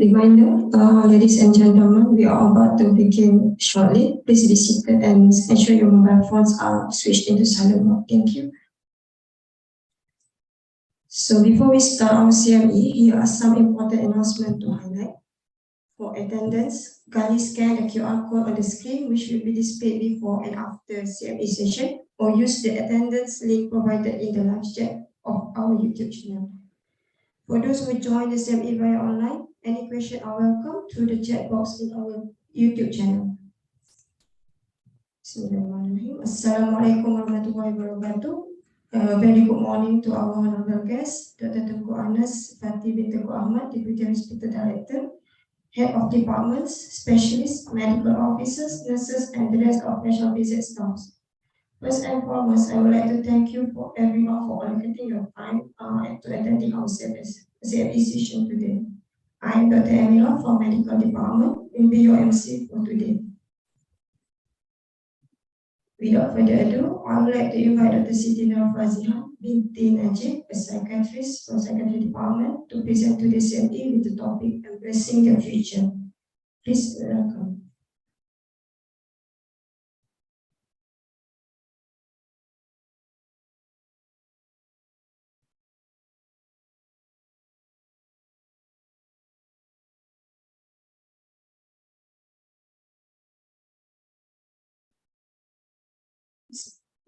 Reminder, ladies and gentlemen, we are about to begin shortly. Please be seated and ensure your mobile phones are switched into silent mode. Thank you. So before we start our CME, here are some important announcements to highlight. For attendance, kindly scan the QR code on the screen, which will be displayed before and after CME session, or use the attendance link provided in the live chat of our YouTube channel. For those who join the CME via online, any questions are welcome through the chat box in our YouTube channel. Bismillahirrahmanirrahim. Assalamualaikum warahmatullahi wabarakatuh. Very good morning to our honorable guest, Dr. Tengku Anas Fatih bin Tengku Ahmad, Deputy Hospital Director, Head of Departments, Specialists, Medical Officers, Nurses, and the rest of National Visit Staffs. First and foremost, I would like to thank you for everyone for allocating your time to attending our CME session today. I am Dr. Amira from Medical Department, will be your MC for today. Without further ado, I would like to invite Dr. Siti Nur Fazihan binti Najib, a psychiatrist from Psychiatry Department, to present today's CME with the topic Embracing the Future. Please welcome.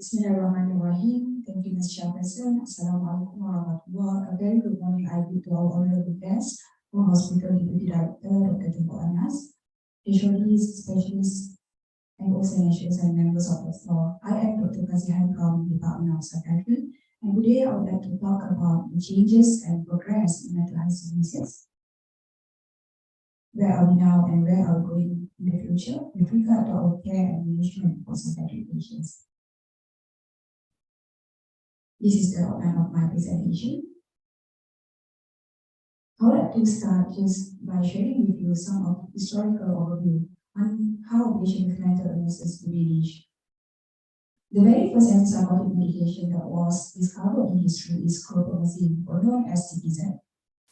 Bismillahirrahmanirrahim. Thank you, Ms. Chairperson. Assalamualaikum warahmatullahi wabarakatuh. A very good morning, I bid to our honorable guest, our Hospital Deputy Director, Dr. Tengku Anas, HODs, specialists, and also nationals and members of the floor. I am Dr. Fazihan from the Department of Psychiatry, and today I would like to talk about the changes and progress in mental health services. Where are we now and where are we going in the future with regard to our care and management for psychiatric patients? This is the outline of my presentation. I would like to start just by sharing with you some of the historical overview on how patients with mental illnesses manage. The very first antipsychotic medication that was discovered in history is chlorpromazine, or known as CPZ.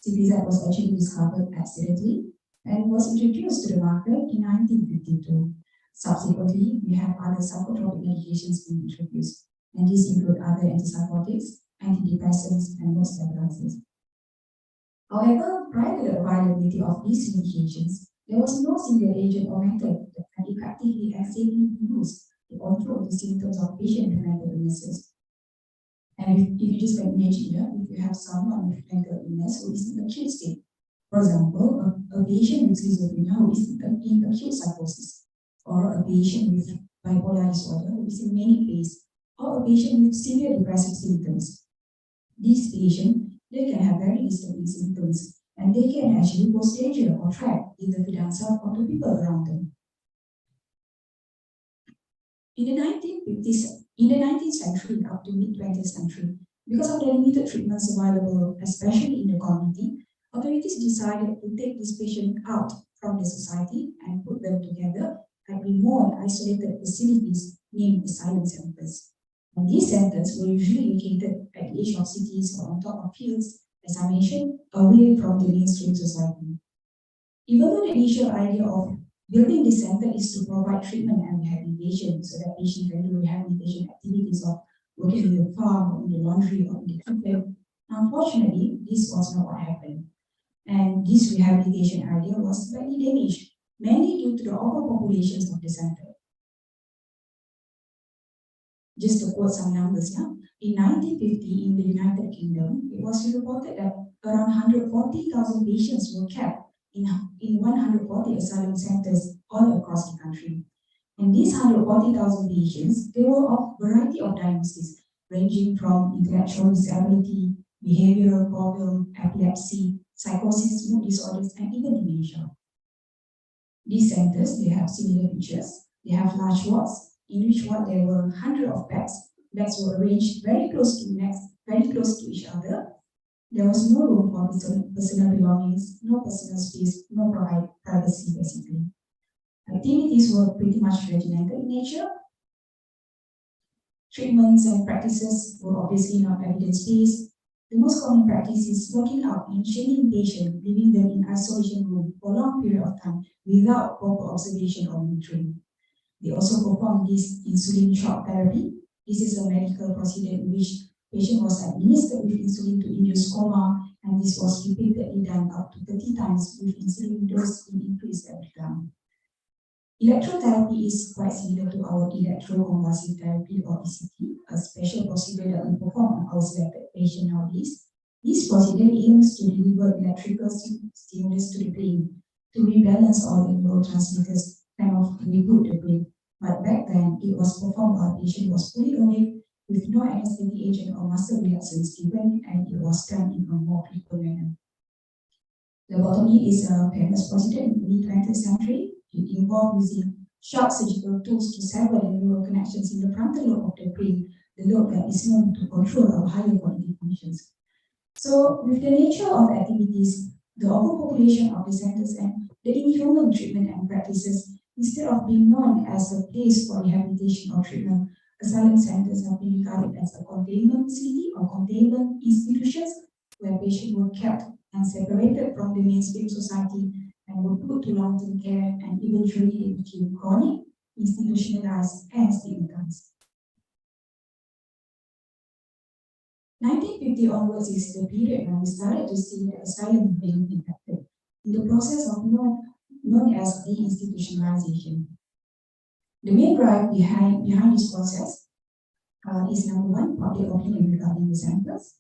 CPZ was actually discovered accidentally and was introduced to the market in 1952. Subsequently, we have other psychotropic medications being introduced, and these include other antipsychotics, antidepressants, and mood stabilizers. However, prior to the availability of these medications, there was no single agent or method that can effectively and safely be used to control the symptoms of patients with mental illnesses. And if you just can imagine here, if you have someone with mental illness who is in acute state, for example, a patient with schizophrenia who is in acute psychosis, or a patient with bipolar disorder who is in manic phase, or a patient with severe depressive symptoms. These patients, they can have very disturbing symptoms, and they can actually pose danger or threat either to themselves or to people around them. In the 1950s, in the 19th century up to mid-20th century, because of the limited treatments available, especially in the community, authorities decided to take these patients out from the society and put them together at remote isolated facilities named asylum centers. And these centers were usually located at the edge of cities or on top of fields, as I mentioned, away from the mainstream society. Even though the initial idea of building this center is to provide treatment and rehabilitation so that patients can do rehabilitation activities of working in the farm or in the laundry or in the kitchen, unfortunately, this was not what happened. And this rehabilitation idea was badly damaged, mainly due to the overpopulations of the center. Just to quote some numbers, in 1950 in the United Kingdom, it was reported that around 140,000 patients were kept in 140 asylum centers all across the country. And these 140,000 patients, they were of a variety of diagnoses, ranging from intellectual disability, behavioral problem, epilepsy, psychosis, mood disorders, and even dementia. These centers, they have similar features. They have large wards, in which ward there were hundreds of beds. Beds were arranged very close to each other. There was no room for personal belongings, no personal space, no privacy, basically. Activities were pretty much regimented in nature. Treatments and practices were obviously not evidence-based. The most common practice is locking out and chaining patients, leaving them in isolation room for a long period of time without proper observation or monitoring. They also perform this insulin shock therapy. This is a medical procedure in which patient was administered with insulin to induce coma, and this was repeatedly done up to 30 times with insulin dose being increased every time. Electrotherapy is quite similar to our electroconvulsive therapy or ECT, a special procedure that we perform on our selected patient nowadays. This procedure aims to deliver electrical stimulus to the brain to rebalance all the neurotransmitters kind of reboot the brain. But back then, it was performed while the patient was fully awake with no anesthetic agent or muscle relaxants given, and it was done in a more frequent manner. Lobotomy is a famous procedure in the 20th century. It involved using sharp surgical tools to sever the neural connections in the frontal lobe of the brain, the lobe that is known to control our higher cognitive functions. So, with the nature of activities, the overpopulation of the centers, and the inhuman treatment and practices, instead of being known as a place for rehabilitation or treatment, asylum centers have been regarded as a containment facility or containment institutions where patients were kept and separated from the mainstream society and were put to long-term care, and eventually they became chronic, institutionalized, and stigmatized. 1950 onwards is the period when we started to see the asylum being impacted in the process of known as deinstitutionalization. The main drive behind this process is number one, public opinion regarding the centers.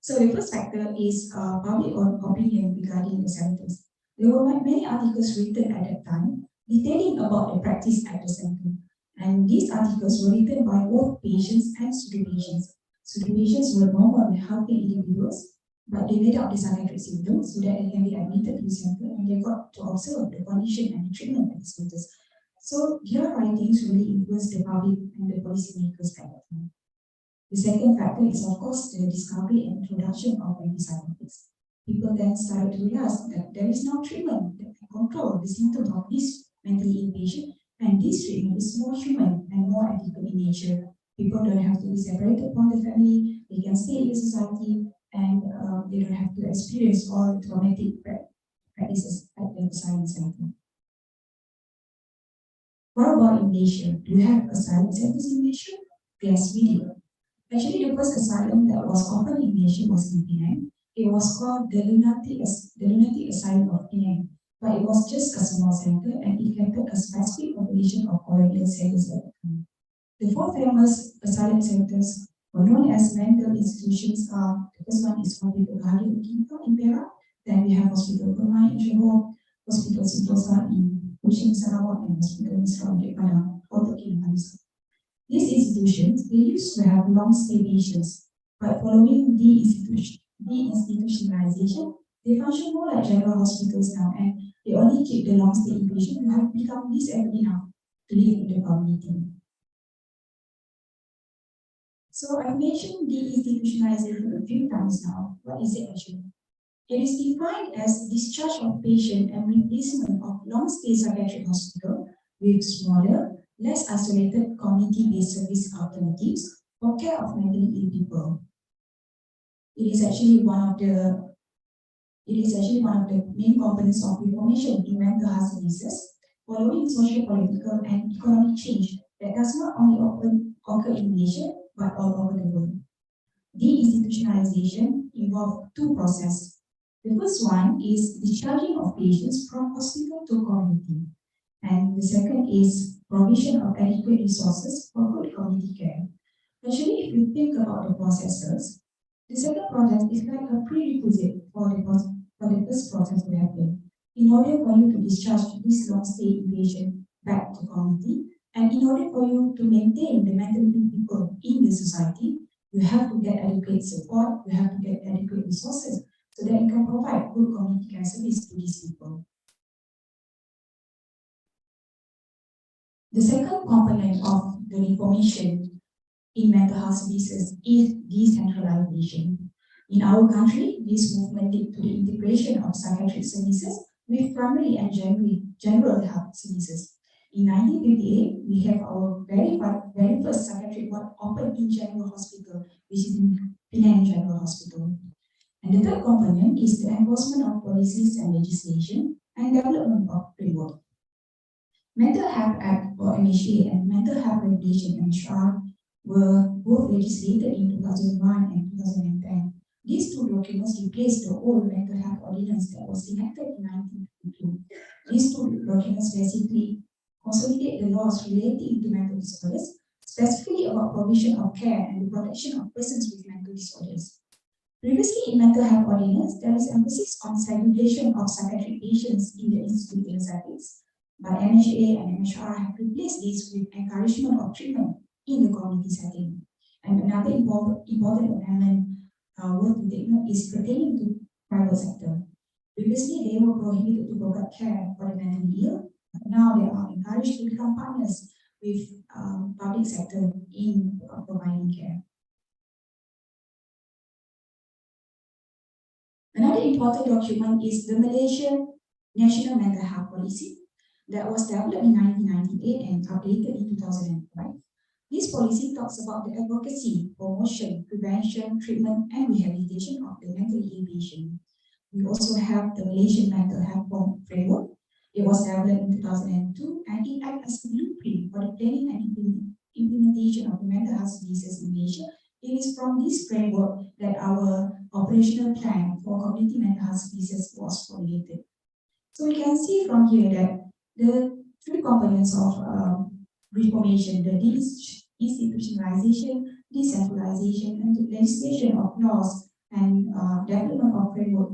So the first factor is public opinion regarding the centers. There were many articles written at that time detailing about the practice at the center. And these articles were written by both patients and pseudo patients. Pseudo patients were normal and healthy individuals, but they made up the psychiatric symptoms so that they can be admitted to the center and they got to observe the condition and the treatment at the centers. So their writings really influenced the public and the policymakers at that time. The second factor is, of course, the discovery and introduction of antipsychotics. People then started to realize that there is no treatment that can control the symptoms of this mentally ill patient, and this treatment is more human and more ethical in nature. People don't have to be separated from the family, they can stay in the society, and they don't have to experience all the traumatic practices at the asylum center. What about in Malaysia? Do we have asylum centers in Malaysia? Yes, we do. Actually, the first asylum that was offered in Malaysia was in Penang. It was called the Lunatic Asylum of Penang, but it was just a small center and it catered a specific population of colonial settlers at the time. The four famous asylum centers were known as mental institutions. The first one is Hospital Bahagia Quinto in Perak. Then we have Hospital Permai in Johor, Hospital Sentosa in Kuching, Sarawak, and Hospital Misra in Padang, all the Kalimantan. These institutions, they used to have long-stay patients, but following deinstitutionalization, they function more like general hospitals now, and they only keep the long-stay patients who have become disabled enough to live in the community. So I mentioned deinstitutionalization a few times now. What is it actually? It is defined as discharge of patient and replacement of long-stay psychiatric hospital with smaller, less isolated community-based service alternatives for care of mentally ill people. It is actually one of the main components of reformation in mental health services following social, political, and economic change that does not only occur in Malaysia but all over the world. Deinstitutionalization involves two processes. The first one is discharging of patients from hospital to community, and the second is provision of adequate resources for good community care. Actually, if you think about the processes, the second process is like a prerequisite for the first process to happen. In order for you to discharge this long-stay patient back to community, and in order for you to maintain the mentally ill people in the society, You have to get adequate support, you have to get adequate resources so that you can provide good community care service to these people. The second component of the reformation in mental health services is decentralization. In our country, this movement led to the integration of psychiatric services with primary and general health services. In 1958, we have our very first psychiatric ward opened in General Hospital, which is in Penang General Hospital. And the third component is the enforcement of policies and legislation and development of framework. Mental Health Act or MHA and Mental Health Regulation MHR were both legislated in 2001 and 2010. These two documents replaced the old Mental Health Ordinance that was enacted in 1952. These two documents basically consolidate the laws relating to mental disorders, specifically about provision of care and the protection of persons with mental disorders. Previously, in Mental Health Ordinance, there is emphasis on segregation of psychiatric patients in the institutional settings, but MHA and MHR have replaced this with encouragement of treatment in the community setting. And another important amendment worth to take note is pertaining to private sector. Previously, they were prohibited to provide care for the mentally ill, but now they are encouraged to become partners with public sector in providing care. Another important document is the Malaysian National Mental Health Policy that was developed in 1998 and updated in 2005. This policy talks about the advocacy, promotion, prevention, treatment, and rehabilitation of the mentally ill patient. We also have the Malaysian Mental Health Framework. It was developed in 2002 and it acts as a blueprint for the planning and implementation of the mental health services in Malaysia. It is from this framework that our operational plan for community mental health services was formulated. So we can see from here that the three components of reformation, the institutionalization, decentralization, and the legislation of laws and development of framework,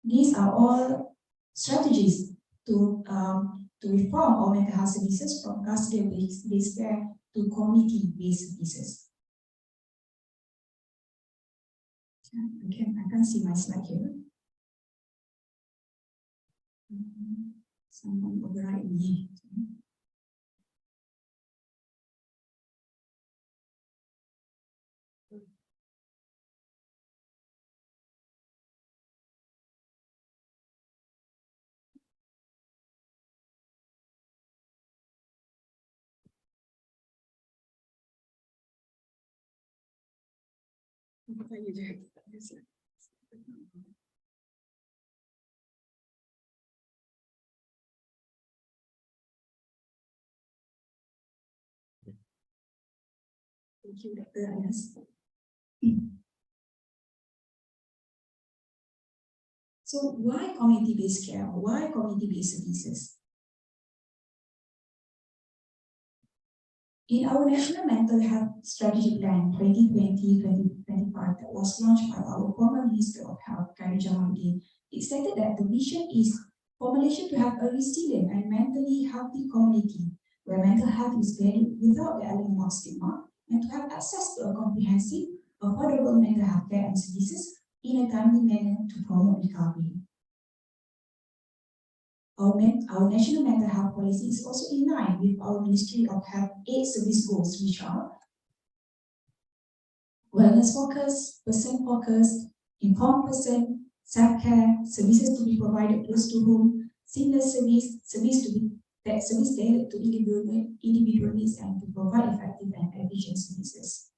these are all strategies to reform our mental health services from custody-based care to community-based services. I can't see my slide here. Someone override me. Thank you, Dr. Anas. So why community-based care? Why community-based services? In our National Mental Health Strategy Plan 2020-2025 that was launched by our former Minister of Health, Khairy Jamaluddin, it stated that the vision is for Malaysia to have a resilient and mentally healthy community where mental health is valued without the element of stigma, and to have access to a comprehensive, affordable mental health care and services in a timely manner to promote recovery. Our national mental health policy is also in line with our Ministry of Health 8 service goals, which are wellness focused, person focused, informed person, self-care, services to be provided close to home, seamless service tailored to individual needs, and to provide effective and efficient services.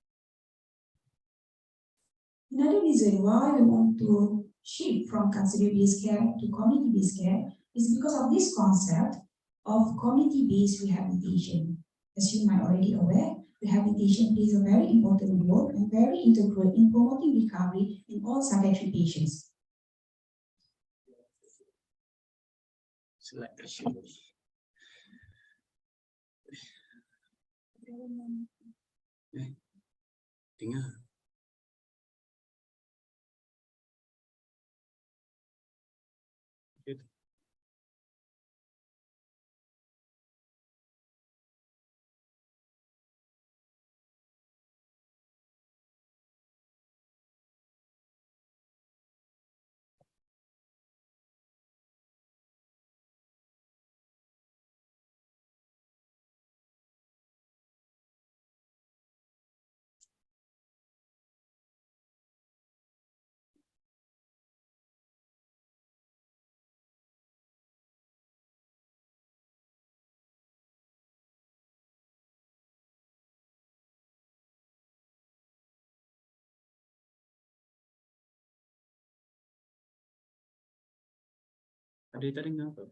Another reason why we want to shift from custody-based care to community-based care is because of this concept of community-based rehabilitation. As you might already aware, rehabilitation plays a very important role and very integral in promoting recovery in all psychiatric patients. Dengar. Tadi ngapa?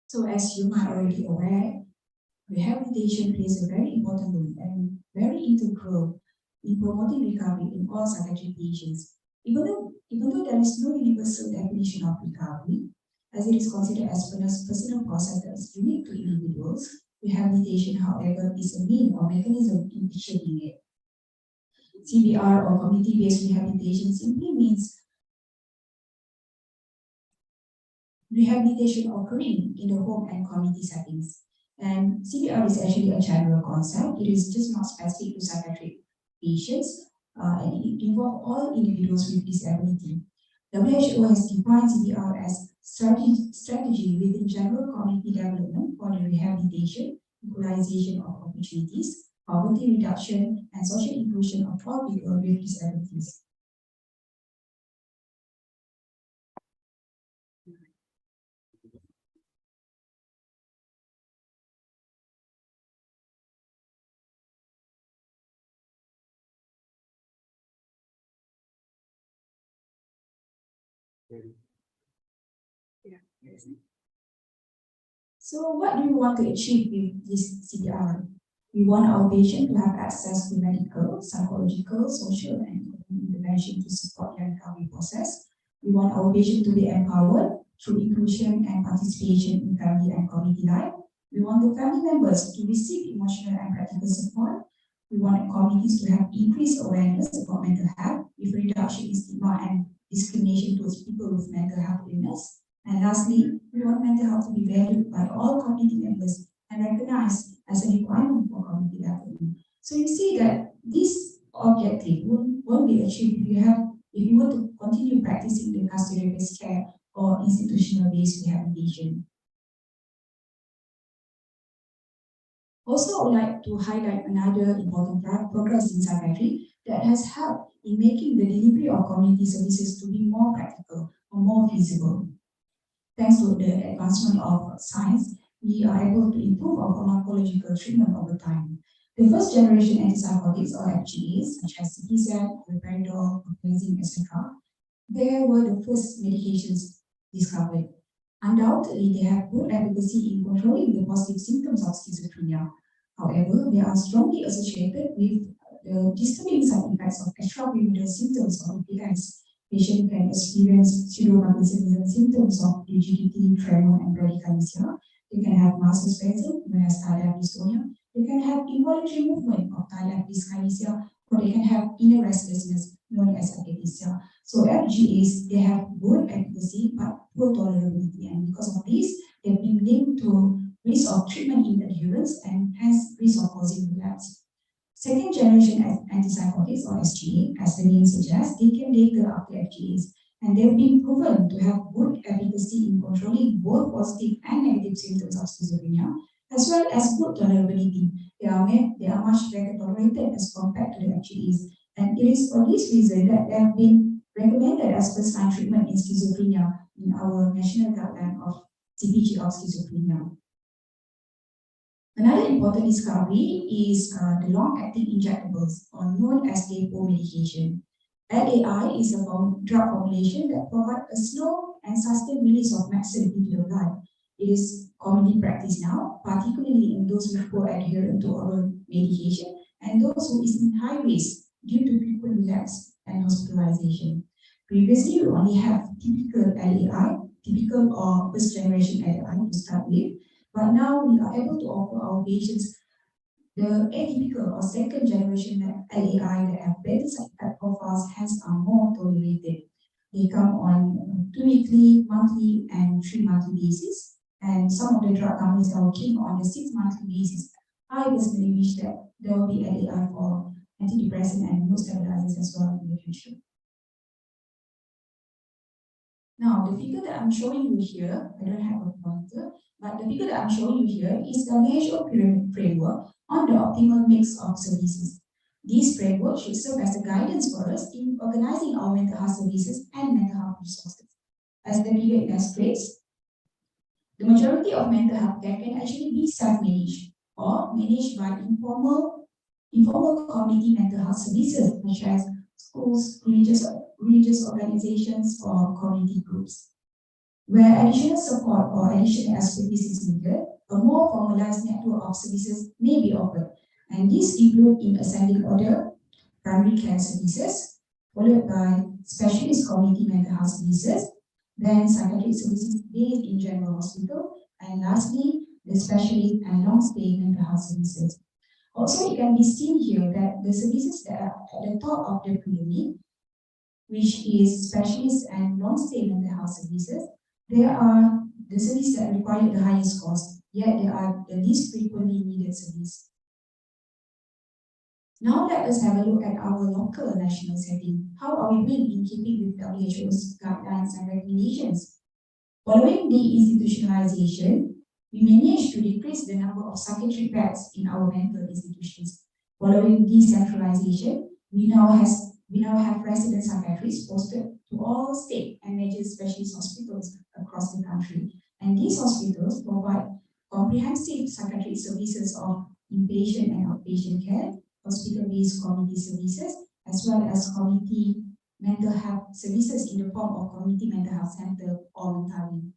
So as you are already aware, rehabilitation plays a very important role and very integral in promoting recovery in all psychiatric patients. Even though there is no universal definition of recovery, as it is considered as a personal process that is unique to individuals, rehabilitation, however, is a means or mechanism in achieving it. CBR or community-based rehabilitation simply means rehabilitation occurring in the home and community settings. And CBR is actually a general concept. It is just not specific to psychiatric patients, and it involves all individuals with disability. WHO has defined CBR as strategy within general community development for the rehabilitation, equalization of opportunities, poverty reduction, and social inclusion of all people with disabilities. So what do we want to achieve with this CBR? We want our patient to have access to medical, psychological, social, and economic intervention to support their recovery process. We want our patient to be empowered through inclusion and participation in family and community life. We want the family members to receive emotional and practical support. We want communities to have increased awareness about mental health with reduction in stigma and discrimination towards people with mental health illness. And lastly, we want mental health to be valued by all community members and recognized as a requirement for community development. So you see that this objective won't be achieved if you want to continue practicing the custodial-based care or institutional-based rehabilitation. Also, I would like to highlight another important progress in psychiatry that has helped in making the delivery of community services to be more practical or more feasible. Thanks to the advancement of science, we are able to improve our pharmacological treatment over time. The first generation antipsychotics or FGAs, such as CPZ, haloperidol, clozapine, etc., they were the first medications discovered. Undoubtedly, they have good efficacy in controlling the positive symptoms of schizophrenia. However, they are strongly associated with the disturbing side effects of extrapyramidal symptoms or EPS. Patient can experience pseudo-Parkinsonism symptoms of rigidity, tremor, and bradykinesia. They can have muscle spasm, known as thalamic dystonia. They can have involuntary movement of thalamic dyskinesia, or they can have inner restlessness, known as akathisia. So FGAs, they have good efficacy but poor tolerability, and because of this, they've been linked to risk of treatment inadherence and hence risk of causing relapse. Second generation antipsychotics or SGA, as the name suggests, they came later after FGAs, and they've been proven to have good efficacy in controlling both positive and negative symptoms of schizophrenia, as well as good tolerability. They are much better tolerated as compared to the FGAs, and it is for this reason that they have been recommended as first-line treatment in schizophrenia in our national guideline of CPG of schizophrenia. Another important discovery is the long-acting injectables, or known as LAPO medication. LAI is a drug formulation that provides a slow and sustained release of medicine into the blood. It is commonly practiced now, particularly in those with poor adherence to oral medication and those who is in high risk due to frequent relapse and hospitalization. Previously, we only have typical LAI, typical or first-generation LAI to start with. But now we are able to offer our patients the atypical or second generation LAI that have better side effect profiles, hence are more tolerated. They come on 2 weekly, monthly, and 3 monthly basis. And some of the drug companies are working on a 6 monthly basis. I personally wish that there will be LAI for antidepressant and mood stabilizers as well in the future. Now, the figure that I'm showing you here, I don't have a pointer, but the figure that I'm showing you here is the behavioral pyramid framework on the optimal mix of services. This framework should serve as a guidance for us in organizing our mental health services and mental health resources. As the figure illustrates, the majority of mental health care can actually be self-managed or managed by informal community mental health services such as schools, religious organizations, or community groups. Where additional support or additional expertise is needed, a more formalized network of services may be offered, and these include in ascending order primary care services, followed by specialist community mental health services, then psychiatric services based in general hospital, and lastly, the specialist and long-stay mental health services. Also, it can be seen here that the services that are at the top of the pyramid, which is specialist and long-stay mental health services, they are the services that require the highest cost, yet they are the least frequently needed service. Now let us have a look at our local national setting. How are we doing in keeping with WHO's guidelines and recommendations? Following deinstitutionalization, we managed to decrease the number of psychiatric beds in our mental institutions. Following decentralization, we now have resident psychiatrists posted to all state and major specialist hospitals across the country. And these hospitals provide comprehensive psychiatric services of inpatient and outpatient care, hospital-based community services, as well as community mental health services in the form of community mental health center or Mentari.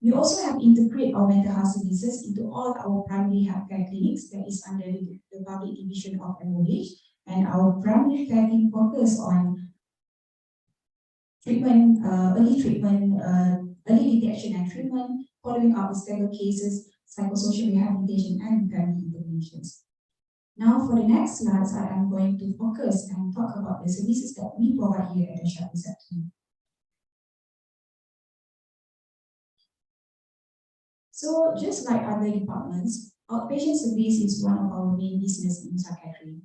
We also have integrated our mental health services into all our primary healthcare clinics that is under the public division of MOH, and our primary care team focus on treatment, early detection and treatment, following up with stable cases, psychosocial rehabilitation, and family interventions. Now, for the next slides, I am going to focus and talk about the services that we provide here at the Shah Reception. So, just like other departments, outpatient service is one of our main business in psychiatry.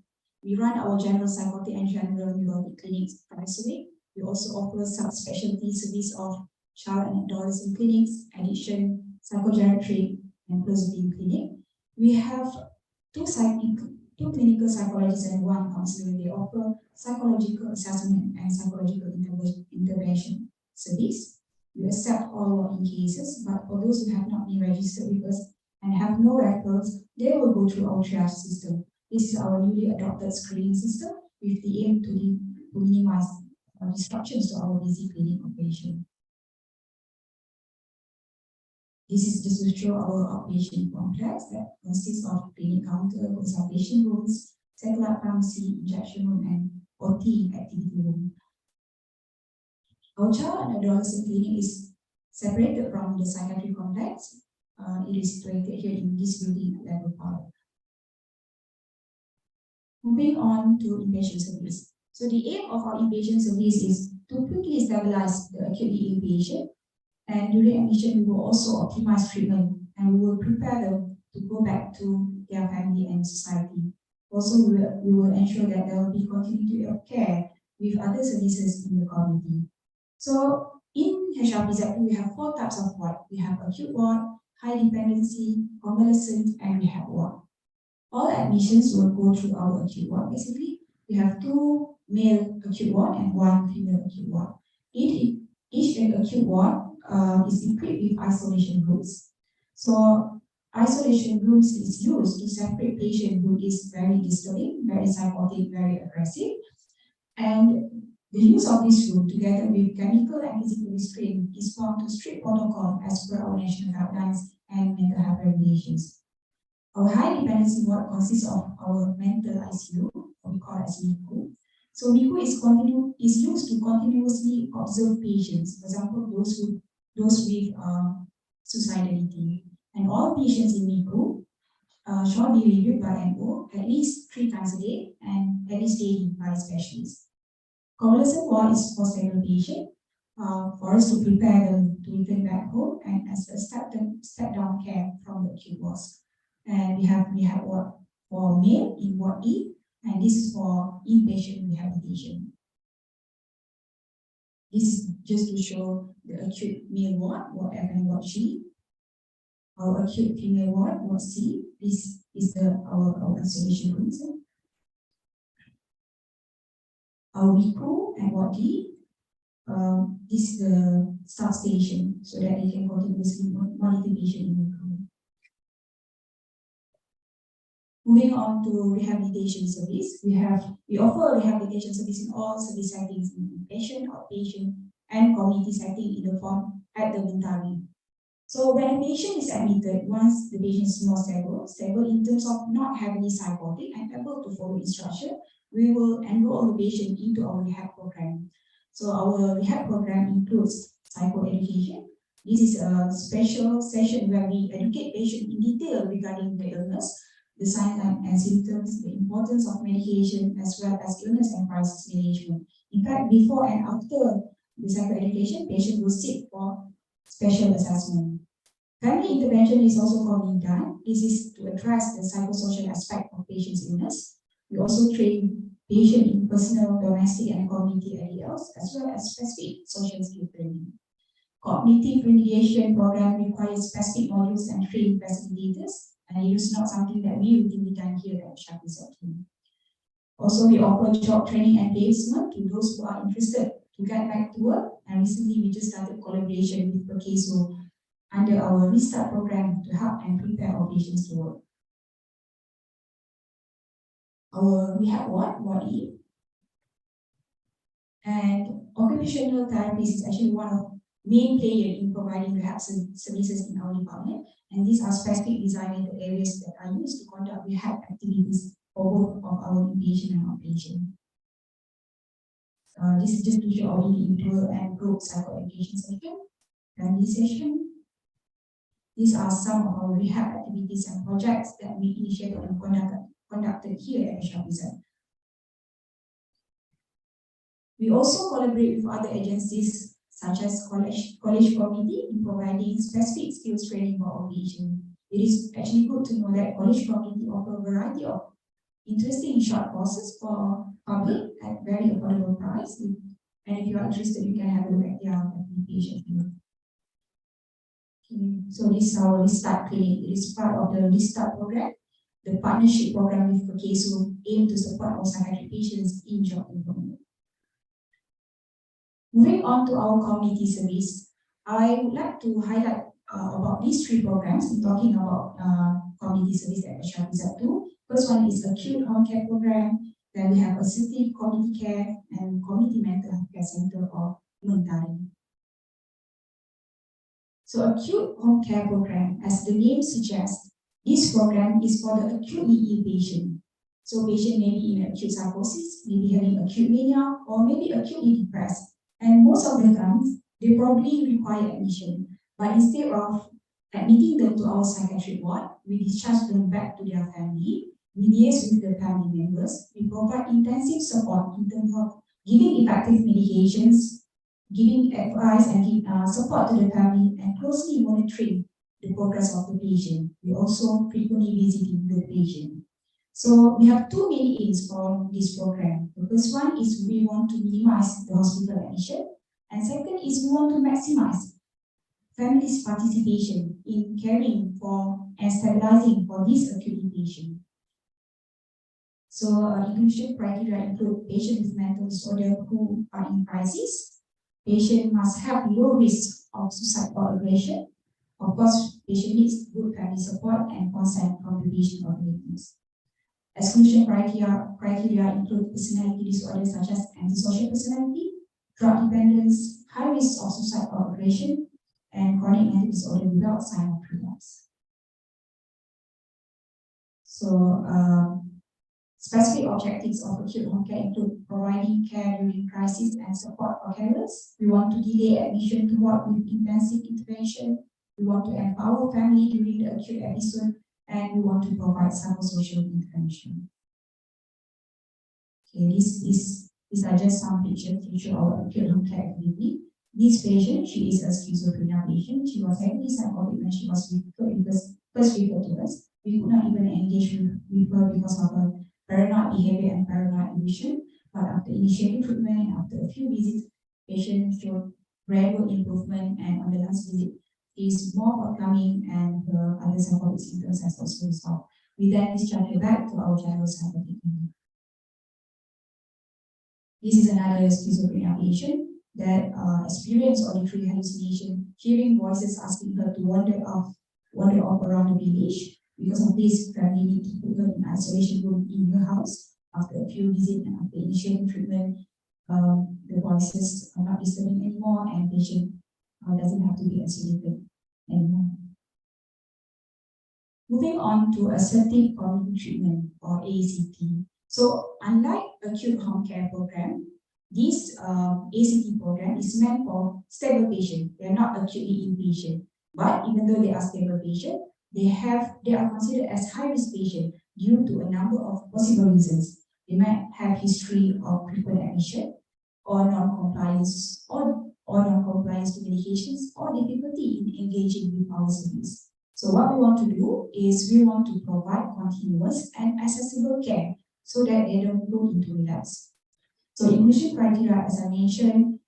We run our general psychotic and general neurotic clinics twice a week. We also offer subspecialty service of child and adolescent clinics, addiction, psychogeriatric, and closeting clinic. We have two clinical psychologists and one counselor. They offer psychological assessment and psychological intervention service. We accept all walk-in cases, but for those who have not been registered with us and have no records, they will go through our triage system. This is our newly adopted screening system with the aim to minimize disruptions to our busy clinic operation. This is just to show our outpatient complex that consists of clinic counter, consultation rooms, satellite pharmacy, injection room, and OT activity room. Our child and adolescent clinic is separated from the psychiatric complex. It is situated here in this building at level 5. Moving on to inpatient service. So the aim of our inpatient service is to quickly stabilize the acutely inpatient, and during admission we will also optimize treatment and we will prepare them to go back to their family and society. Also, we will ensure that there will be continuity of care with other services in the community. So in HRPZ, we have 4 types of ward. We have acute ward, high dependency, convalescent, and rehab ward. All admissions will go through our acute ward. Basically, we have 2 male acute ward and 1 female acute ward. Each acute ward is equipped with isolation rooms. So isolation rooms is used to separate patient who is very disturbing, very psychotic, very aggressive. And the use of this room together with chemical and physical restraint is formed to strict protocol as per our national guidelines and mental health regulations. Our high dependency ward consists of our mental ICU, what we call as MICU. So MICU is used to continuously observe patients, for example, those with suicidality. And all patients in MICU shall be reviewed by NO at least 3 times a day and at least daily by specialists. Convalescent ward is for stable patient, for us to prepare them to return back home and as a step-down care from the acute wards. And we have ward for male in ward E, and this is for inpatient rehabilitation. This is just to show the acute male ward, ward F and ward G. Our acute female ward, ward C. This is our isolation rooms. Our recruit and ward D. This is the substation so that they can continuously monitor patient in the room. Moving on to rehabilitation service, we offer rehabilitation service in all service settings, in inpatient, outpatient, and community setting in the form at the Mentari. So when a patient is admitted, once the patient is more stable in terms of not heavily psychotic and able to follow instruction, we will enroll the patient into our rehab program. So our rehab program includes psychoeducation. This is a special session where we educate patients in detail regarding the illness, the signs and symptoms, the importance of medication, as well as illness and crisis management. In fact, before and after the psychoeducation, patient will seek for special assessment. Family intervention is also commonly done. This is to address the psychosocial aspect of patient's illness. We also train patient in personal, domestic, and community ideals, as well as specific social skill training. Cognitive remediation program requires specific modules and trained facilitators, and it is not something that we routinely done here at Shakti team. Also, we offer job training and placement to those who are interested to get back to work. And recently, we just started collaboration with Perkeso under our Restart program to help and prepare our patients to work. We have Ward E. And occupational therapist is actually one of main players in providing rehab services in our department. And these are specific designated areas that are used to conduct rehab activities for both of our inpatient and outpatient. This is just to show our individual and group psychoeducation session, family session. These are some of our rehab activities and projects that we initiated and conducted here at Shakti. We also collaborate with other agencies such as college community in providing specific skills training for our patients. It is actually good to know that college community offer a variety of interesting short courses for public at very affordable price. And if you are interested, you can have a look at their application. Okay. So this is our Restart clinic. It is part of the Restart program. The partnership program with Perkeso aim to support our psychiatric patients in job employment. Moving on to our community service, I would like to highlight about these three programs in talking about community service at Shakti. First one is acute home care program. Then we have assertive community care and community mental health care center of Mentari. So acute home care program, as the name suggests, this program is for the acutely ill patient. So patient may be in acute psychosis, maybe having acute mania, or maybe acutely depressed. And most of the times, they probably require admission. But instead of admitting them to our psychiatric ward, we discharge them back to their family. We liaise with the family members. We provide intensive support in terms of giving effective medications, giving advice and support to the family, and closely monitoring the progress of the patient. We also frequently visiting the patient. So we have two main aims for this program. The first one is we want to minimize the hospital admission, and second is we want to maximize families' participation in caring for and stabilizing for this acute patient. So inclusion criteria include patients with mental disorder who are in crisis. Patient must have low risk of suicide or aggression. Of course, patient needs good family support and consent from the patient or relatives. Exclusion criteria include personality disorders such as antisocial personality, drug dependence, high risk of suicide or aggression, and chronic mental disorder without sign of relapse. So, specific objectives of acute home care include providing care during crisis and support for carers. We want to delay admission to ward with intensive intervention. We want to empower family during the acute episode, and we want to provide psychosocial intervention. Okay, these are just some pictures to show our acute home care activity. This patient, she is a schizophrenia patient. She was heavily psychotic when she was first referred to us. We could not even engage with her because of her paranoid behavior and paranoid illusion. But after initiating treatment and after a few visits, Patient showed gradual improvement, and on the last visit, is more forthcoming, and other psychotic symptoms has also resolved. We then discharge her back to our general psychotic unit. This is another schizophrenia patient that experienced auditory hallucination, hearing voices asking her to wander off around the village. Because of this, family need to put her in isolation room in her house. After a few visits and after initiating treatment, the voices are not disturbing anymore, and patient doesn't have to be isolated anymore. Moving on to assertive cognitive treatment, or ACT. So unlike acute home care program, this ACT program is meant for stable patients. They are not acutely inpatient, but even though they are stable patients, they are considered as high-risk patients due to a number of possible reasons. They might have history of frequent admission, or non-compliance, or non-compliance to medications, or difficulty in engaging with our service. So what we want to do is we want to provide continuous and accessible care so that they don't go into relapse. So inclusion criteria, as I mentioned,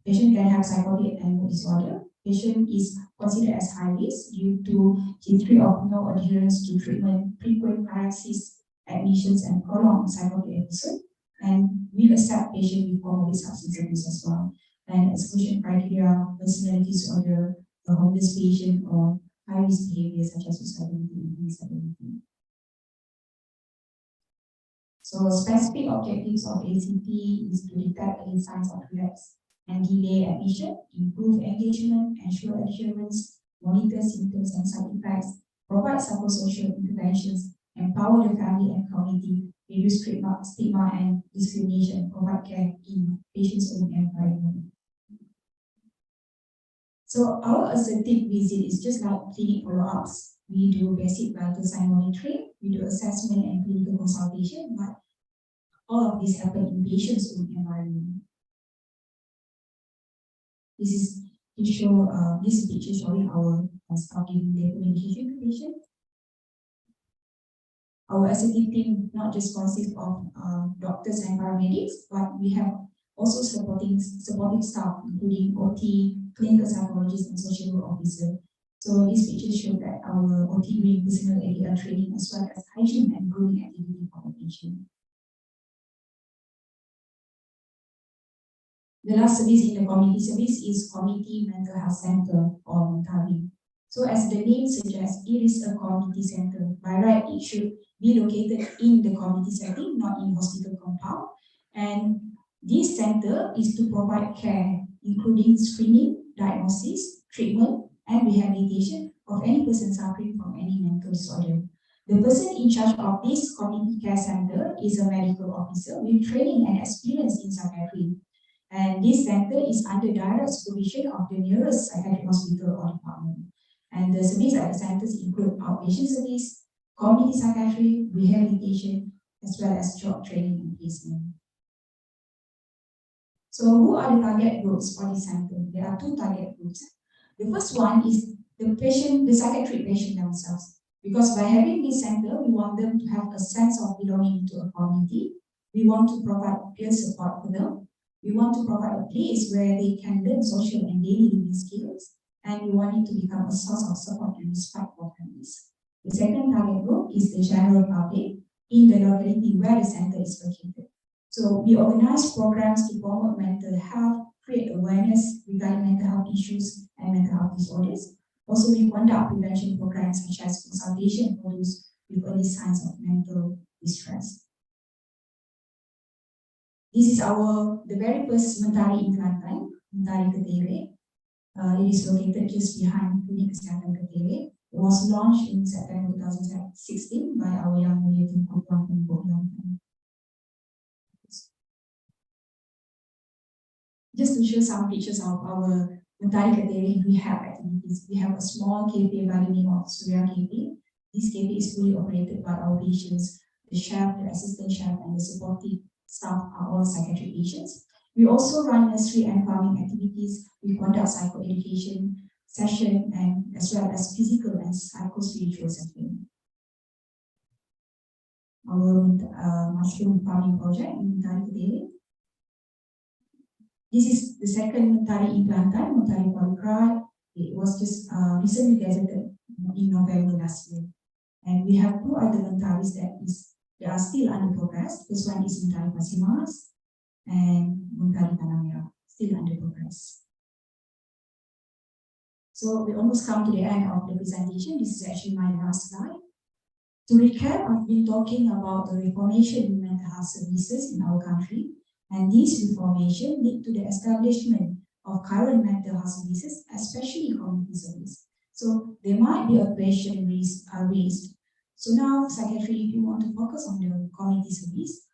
patient can have psychotic and mood disorder. Patient is considered as high risk due to history of no adherence to treatment, frequent paralysis, admissions, and prolonged psychotic episode. And we accept patient with comorbid substance abuse as well. And exclusion criteria, personality disorder, a homeless patient, or high-risk behavior such as suicidality and disability. So specific objectives of ACT is to detect early signs of relapse and delay admission, improve engagement, ensure adherence, monitor symptoms and side effects, provide psychosocial interventions, empower the family and community, reduce stigma and discrimination, provide care in patient's own environment. So our assertive visit is just like clinic follow-ups. We do basic vital sign monitoring, we do assessment and clinical consultation, but all of this happen in patient's own environment. This is to show this picture showing our staff giving the medication to patients. Our assertive team not just consists of doctors and paramedics, but we have also supporting staff, including OT, clinical psychologist, and social work officer. So this picture shows that our OT doing personal area training as well as hygiene and grooming activity for the patient. The last service in the community service is Community Mental Health Center, or Mentari. So as the name suggests, it is a community center. By right, it should be located in the community setting, not in hospital compound. And this center is to provide care, including screening, diagnosis, treatment, and rehabilitation of any person suffering from any mental disorder. The person in charge of this community care center is a medical officer with training and experience in psychiatry. And this center is under direct supervision of the nearest psychiatric hospital or department. And the service at the centers include outpatient service, community psychiatry, rehabilitation, as well as job training and placement. So who are the target groups for this center? There are two target groups. The first one is the psychiatric patient themselves. Because by having this center, we want them to have a sense of belonging to a community. We want to provide peer support for them. We want to provide a place where they can learn social and daily living skills, and we want it to become a source of support and respect for families. The second target group is the general public in the locality where the center is located. So we organize programs to promote mental health, create awareness regarding mental health issues and mental health disorders. Also, we conduct prevention programs such as consultation for those with early signs of mental distress. This is the very first Mentari in Kelantan, Mentari Ketere. It is located just behind Klinik Kesihatan Ketere. It was launched in September 2016 by our Young Mulia Team Program in Kelantan. Just to show some pictures of our Mentari Ketere rehab activities, we have a small cafe by the name of Surya Cafe. This cafe is fully operated by our patients. The chef, the assistant chef, and the supportive staff are all psychiatric patients. We also run nursery and farming activities. We conduct psychoeducation session and as well as physical and psycho-spiritual session. Our mushroom farming project in Mentari today. This is the second Mentari implantan, Mentari polycrite. It was just recently gazetted in November last year. And we have two other Mentaris they are still under progress. This one is Mentari pasimas and Mentari tanamera, still under progress. So we almost come to the end of the presentation. This is actually my last slide. To recap, I've been talking about the reformation in mental health services in our country, and these reformation lead to the establishment of current mental health services, especially community service. So there might be a question raised. So now, psychiatry, if you want to focus on the community service,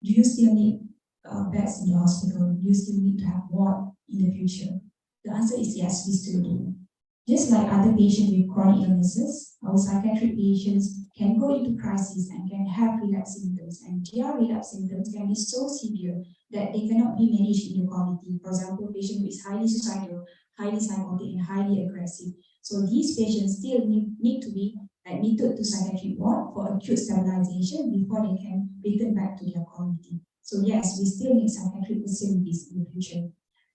do you still need beds in the hospital? Do you still need to have ward in the future? The answer is yes, we still do. Just like other patients with chronic illnesses, our psychiatric patients can go into crisis and can have relapse symptoms, and their relapse symptoms can be so severe that they cannot be managed in the community. For example, a patient who is highly suicidal, highly psychotic, and highly aggressive. So these patients still need to be admitted to psychiatric ward for acute stabilization before they can return back to their community. So yes, we still need psychiatric facilities in the future.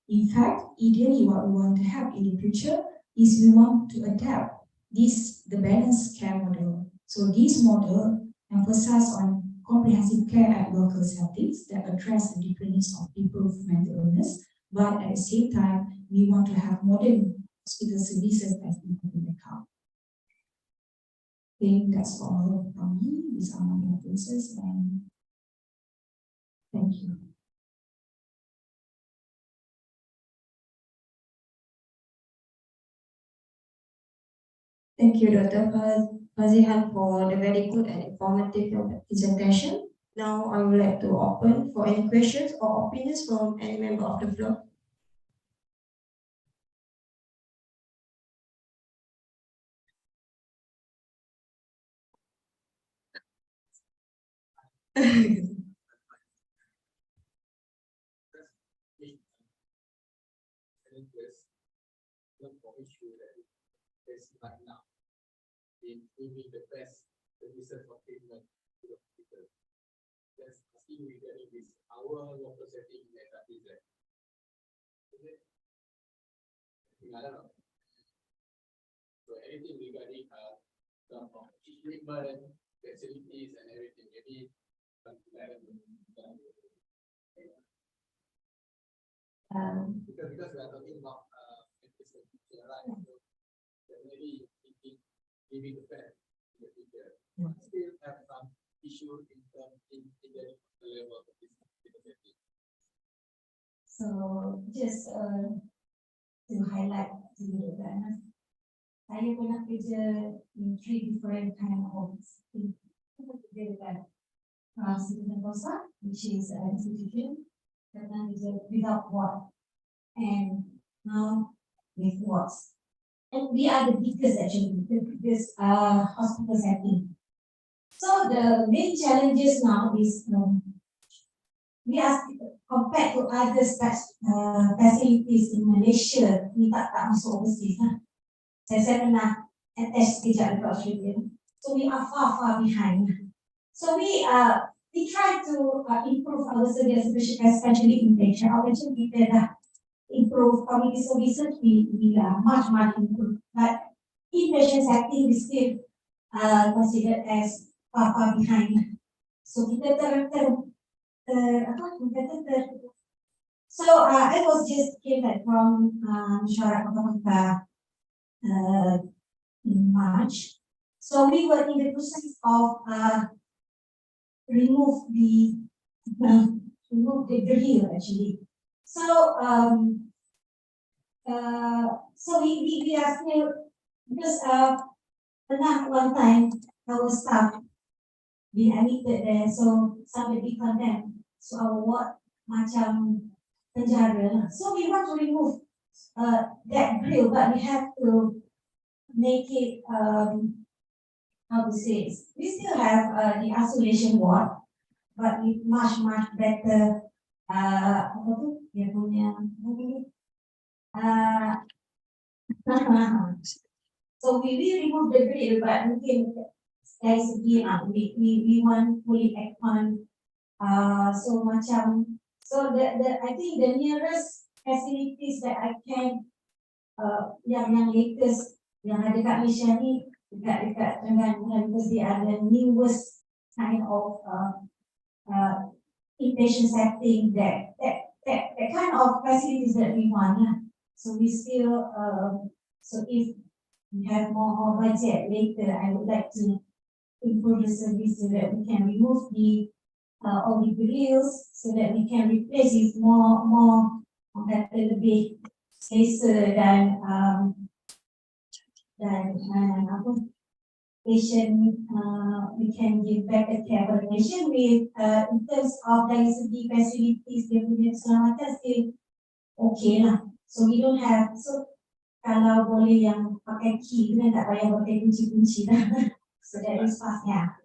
In fact, ideally what we want to have in the future is we want to adapt the balanced care model. So this model emphasizes on comprehensive care at local settings that address the different needs of people with mental illness, but at the same time, we want to have modern hospital services as important account. I think that's all from me. These are my references, and thank you. Thank you, Dr. Fazihan, for the very good and informative presentation. Now, I would like to open for any questions or opinions from any member of the floor. Issue that is right now in giving the best services of treatment to the hospital. That's asking regarding this our local setting in SRTZ. Is it? I don't know. So anything regarding some equipment, facilities, and everything, maybe because we are talking about right? So maybe thinking giving the best in the future. Still have some issue in the level of this setting. So just to highlight to you that saya pernah kerja in 3 different kind of homes. Kerja dekat Student Kosa, which is an institution, pernah kerja without ward, and now with wards. And we are the biggest actually, the biggest hospital setting. So the main challenges now is we are compared to other facilities in Malaysia, ni tak masuk overseas. Saya pernah attach sekejap dekat Australia. So we are far behind. So we try to improve our service, especially in Malaysia. Our patient kita dah improve community services, we are much improved. But in patient setting, we still considered as far behind. So kita So I was just came back from Syarat Pemerintah in March. So we were in the process of remove the grill actually. So we are still, because one time our staff be admitted there, so somebody condemned. So our ward macam penjara. So we want to remove that grill, but we have to make it how to say, we still have the isolation ward, but with much better apa tu dia punya so we remove the grill, but mungkin dari segi we want fully act on so macam So I think the nearest facilities that I can yang latest yang ada kat Malaysia ni dekat dengan because they are the newest kind of inpatient setting that kind of facilities that we want. So we still so if we have more budget later, I would like to improve the service so that we can remove the all the grills so that we can replace with more kata lebih selesa dan apa patient we can give better care for the patient with in terms of dari segi facilities dia punya keselamatan still okay lah. So we don't have kalau boleh yang pakai key kita tak payah pakai kunci-kunci lah. So that is fast, yeah.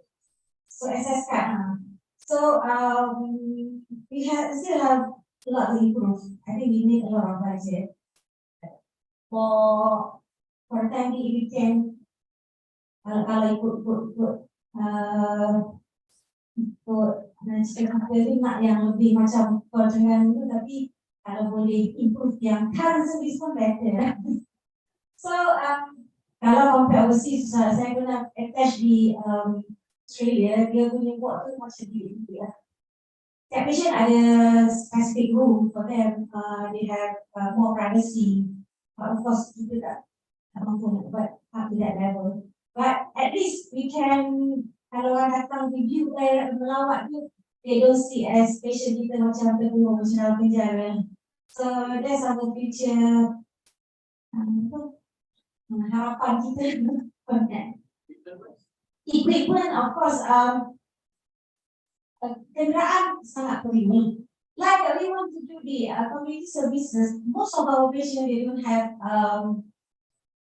So access card. So we still have a lot to improve. I think we need a lot of budget for the time being. We can kalau ikut nak yang lebih macam perjalanan itu, tapi kalau boleh improve yang current service pun better. So kalau compare overseas, saya pernah attach di Australia, dia punya ward tu macam di India. Setiap patient ada specific room for them. They have more privacy. But of course kita tak mampu nak buat up to that level. But at least we can, kalau orang datang review melawat tu, they don't see as patient kita macam terbunuh macam dalam penjara. So that's our future harapan kita. Equipment, of course, kenderaan sangat perlu. Like we want to do the community services, most of our patients they don't have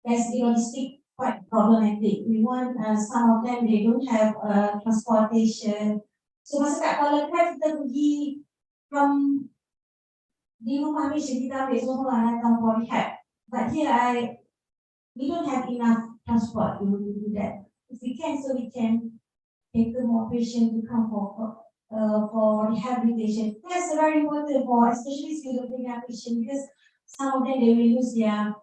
logistic quite problematic. We want some of them they don't have transportation. So masa kat Kuala Lumpur kita pergi from di rumah patient kita ambil semua datang for rehab. But here we don't have enough transport to do that. If we can, so we can take more patients to come for rehabilitation. That's very important for especially schizophrenia patients because some of them they will lose their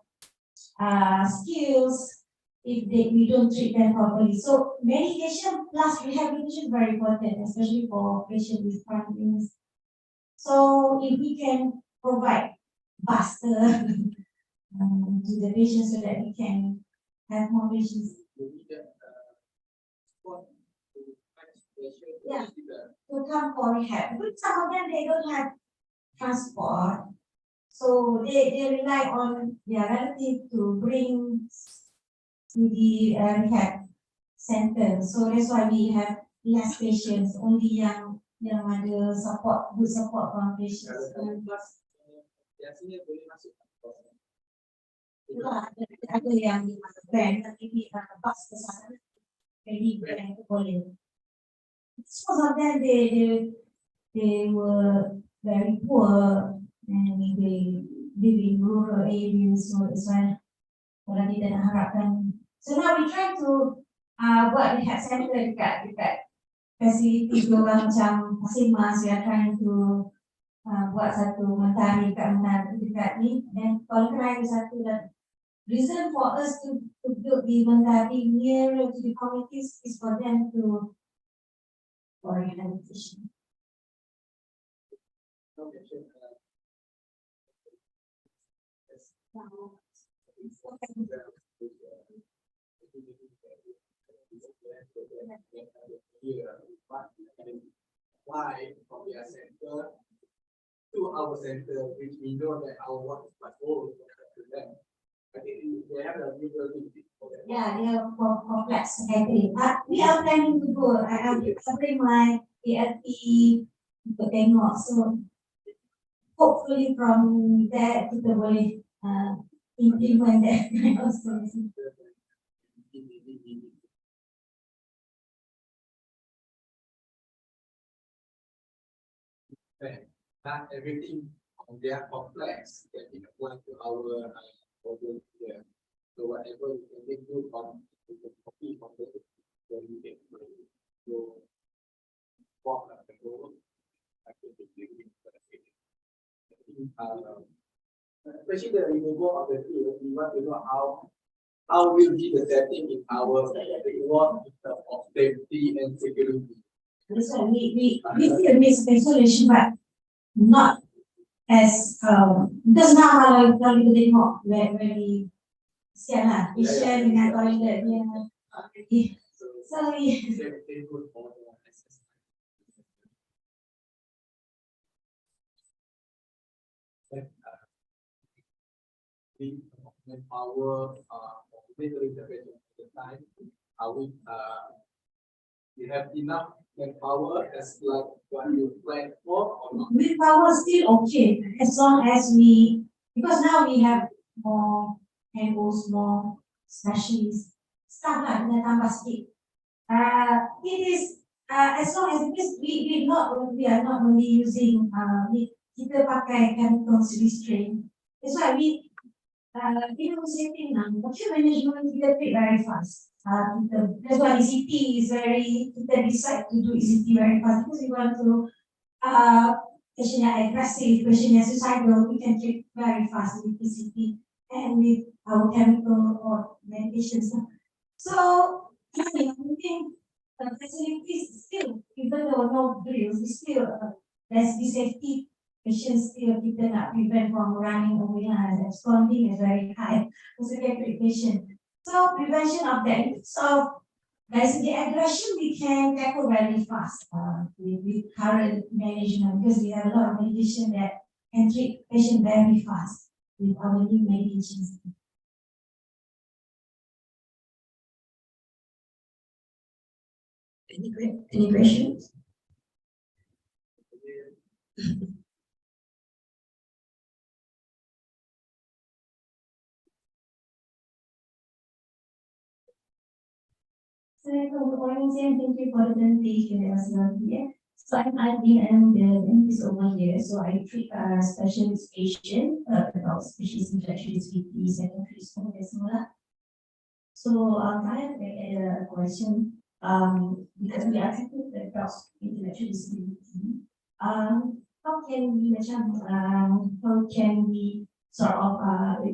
skills if we don't treat them properly. So medication plus rehabilitation is very important, especially for patients with chronic illness. So if we can provide faster to the patients so that we can have more patients. Yeah, to come for rehab. But some of them they don't have transport, so they rely on their relative to bring to the rehab center. So that's why we have less patients, only yang ada support, good support from patients. Biasanya boleh masuk. Ada yang brand, tapi bus ke sana, jadi brand itu boleh. Some of them they were very poor and they live in rural areas, so it's why kalau kita nak harapkan. So now we try to buat rehab center dekat facility orang macam Mas, we are trying to buat satu mentari dekat ni, dan kalau kena ada satu reason for us to build the mentari nearer to the communities is for them to for rehabilitation. Why from their center to our center, which we know that our work is much more to them. I think they have a legal for them. Yeah, they are complex. I agree. We are planning to go. I bring my ALP to tengok. So hopefully from there kita boleh implement that kind of solution. Not everything they are complex that we apply to our problem here. So whatever we can do from the copy from the then we can go walk the goal. I think it's especially the removal of the field, we want to know how will be the setting in our reward in terms of safety and security. So we still need speculation, but not as because now kalau kita tengok very sian lah, we share dengan toilet dia. So we manpower, military intervention at the time, we have enough manpower as like what you plan for or not? willpower still okay as long as we, because now we have more handles, more specialist staff lah, kena tambah sikit. It is as long as because we are not only using kita pakai chemicals restraint. That's why we safety now, document management kita take very fast. That's why ECT is very, kita decide to do ECT very fast because we want to patient yang aggressive, patient yang suicidal, we can treat very fast with ECT and with our chemical or medications. So I think facilities still, even though no drills, we still there's the safety. Patients still kita nak prevent from running away and absconding is very high. Psychiatric patient. So prevention of that. So there's the aggression we can tackle very fast with current management because we have a lot of medication that can treat patient very fast with our new medications. Any questions? So good morning, Sam. Thank you for the presentation that was done here. So I'm the dentist over here. So I treat specialist patient, adult specialist infectious disease, secondary school as well. So I have a question. Because we are treating the adults with intellectual disability. How can we sort of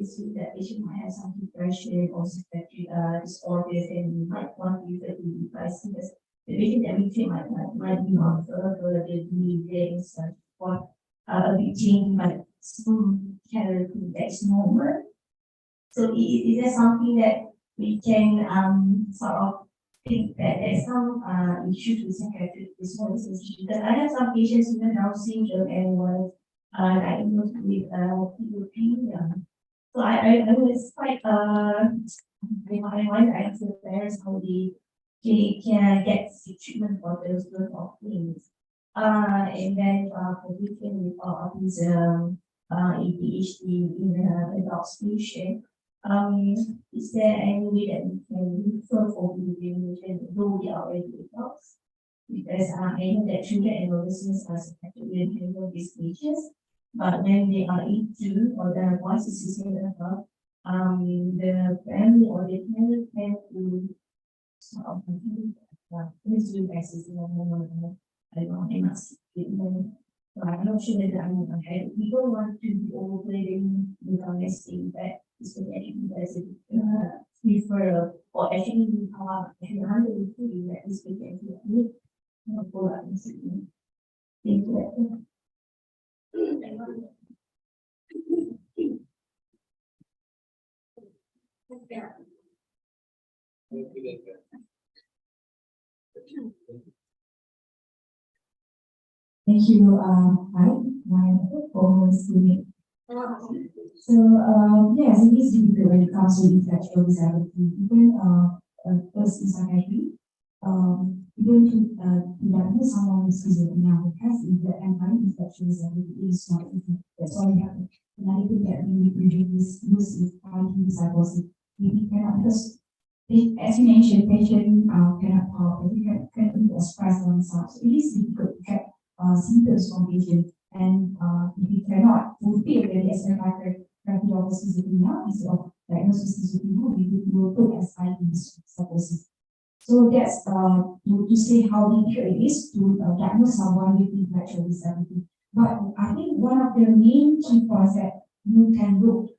see that patient might have some depression or psychiatric disorders and we might want to use the device because the patient that we treat might be on further the behavior and such for a big change, but some character that's normal. So is there something that we can sort of think that there's some issues with psychiatric disorders? Because I have some patients with Down syndrome and was diagnosed with POP. So I was quite I want to ask the parents how they can get treatment for those sort of things. And then for treatment with autism, ADHD in adult patient. Is there any way that we can refer for behavior though they are already adults? Because I know that children and adolescents are susceptible to handle these patients, but when they are 18 or the voice is above, the family or the parent tend to sort of please do access in a moment. I don't know, I must treatment. So I'm not sure that I'm ahead. We don't want to be overplaying with our nesting that is actually as a referral or actually actually handle the that is actually follow up in treatment. Thank you. Thank you, hi, my co-host. So, yes, it is difficult when it comes to intellectual disability. Even first in psychiatry, even to diagnose someone with schizophrenia who has the underlying intellectual disability is not easy. That's why we have another thing that we usually use is finding psychosis. We cannot, because as you mentioned, patient cannot talk, they can't express themselves. So it is difficult to get symptoms from patients. And if we cannot fulfill the SFI criteria of schizophrenia, instead of diagnosis schizophrenia, we will put as psychosis. So that's to say how difficult it is to diagnose someone with intellectual disability. But I think one of the main key points that you can look,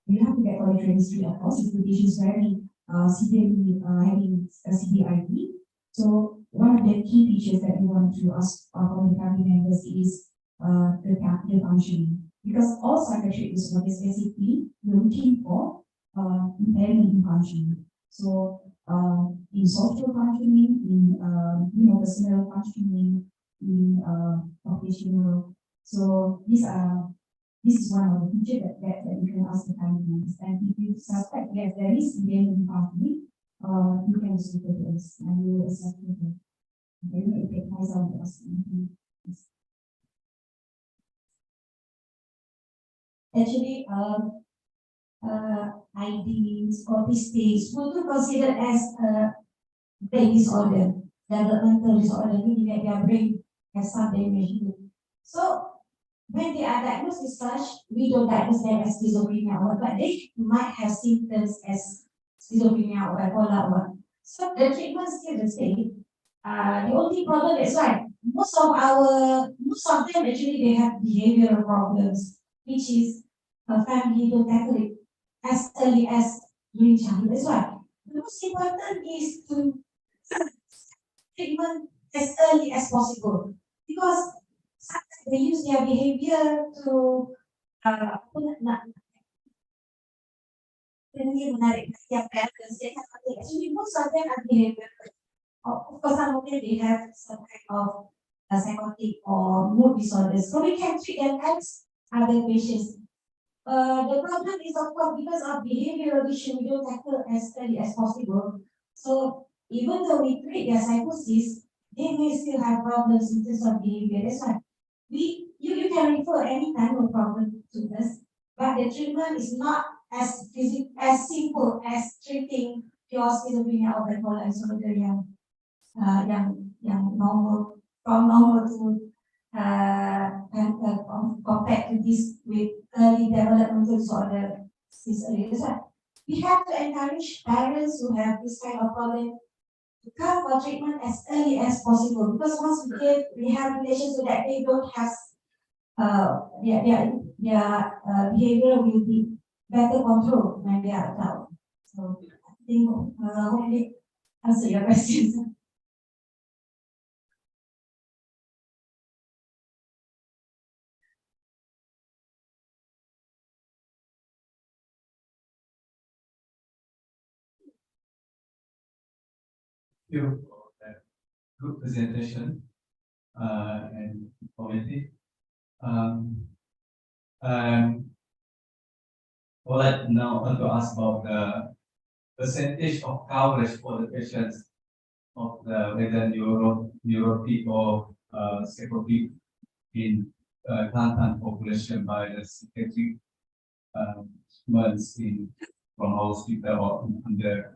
you have to get college registry, of course, if the patient is very severely having a CBID. So one of the key features that we want to ask from the family members is the functioning. Because all psychiatric disorders basically we're looking for impairment in functioning. So in social functioning, in personal functioning, in occupational. So this is one of the features that you can ask the family members. And if you suspect yes there is impairment in functioning, you can speak to us and we will assess it. Okay, you may take eyes on us. Actually, IDs, autistics, would you consider as a brain disorder, developmental disorder, meaning that their brain has some damage. So when they are diagnosed as such, we don't diagnose them as schizophrenia or what, but they might have symptoms as schizophrenia or bipolar or what. So the treatment is still the same. The only problem is why most of them actually they have behavioral problems, which is a family don't tackle it as early as during childhood. That's why the most important is to treatment as early as possible because sometimes they use their behavior to menarik their parents. They have actually most of them are behavioral. Of course, some of them they have some kind of psychotic or mood disorders. So we can treat them as other patients. The problem is of course because of behavioral issue, we don't tackle as early as possible. So even though we treat their psychosis, they may still have problems in terms of behavior. That's why you can refer any kind of problem to us, but the treatment is not as simple as treating pure schizophrenia or bipolar disorder yang normal from normal to compared to this with early developmental disorder since early. So we have to encourage parents who have this kind of problem to come for treatment as early as possible because once we give rehabilitation so that they don't have their behavior will be better controlled when they are adult. So I think hopefully answer your questions. You for that good presentation and informative. Well, now I want to ask about the percentage of coverage for the patients of the whether neurotic or psychotic in Kelantan population by the psychiatric months in from hospital or under.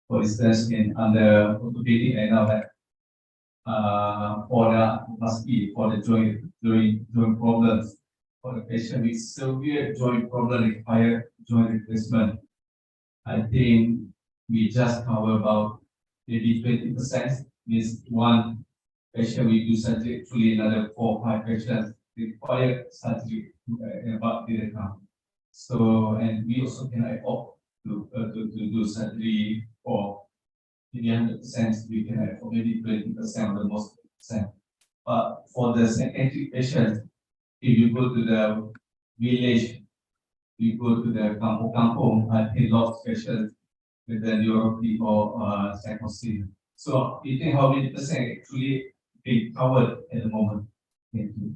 For instance, in under orthopedic, I know that for the joint problems, for the patient with severe joint problem require joint replacement. I think we just cover about maybe 20%. Means one patient we do surgery, actually another 4 or 5 patients require surgery about the account. So and we also can afford to do surgery for maybe 100%, we can have for maybe 20% or the most percent. But for the psychiatric patients, if you go to the village, you go to the kampung, I think lots of patients with the neurotic or psychosis. So you think how many percent actually being covered at the moment? Thank you.